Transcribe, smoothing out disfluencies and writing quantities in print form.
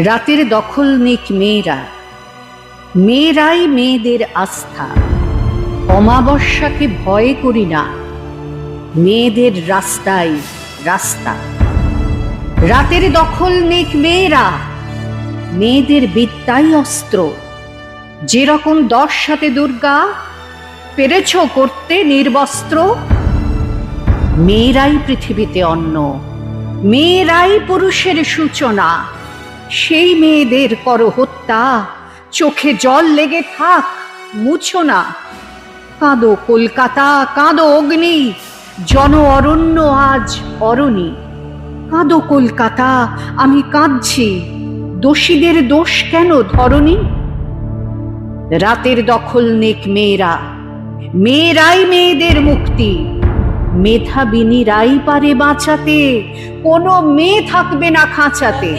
রাতের দখল নিক মেয়েরা, মেয়েরাই মেয়েদের আস্থা। অমাবস্যাকে ভয় করি না, মেয়েদের রাস্তাই রাস্তা। রাতের দখল নিক মেয়েরা, মেয়েদের বিদ্যাই অস্ত্র। যেরকম 10 হাতে দুর্গা পেরেছ করতে নির্বস্ত্র, মেয়েরাই পৃথিবীতে অন্ন, মেয়েরাই পুরুষের সূচনা। সেই মেয়েদের করো হত্যা, চোখে জল লেগে থাক মুছো না। কাঁদো কলকাতা, কাঁদো অগ্নি, জন অরণ্য আজ অরণি। কাঁদো কলকাতা, আমি কাঁদছি, দোষীদের দোষ কেন ধরনি? রাতের দখল নিক মেয়েরা, মেয়েরাই মেয়েদের মুক্তি। মেধাবিনীরাই পারে বাঁচাতে, কোনো মেয়ে থাকবে না খাঁচাতে।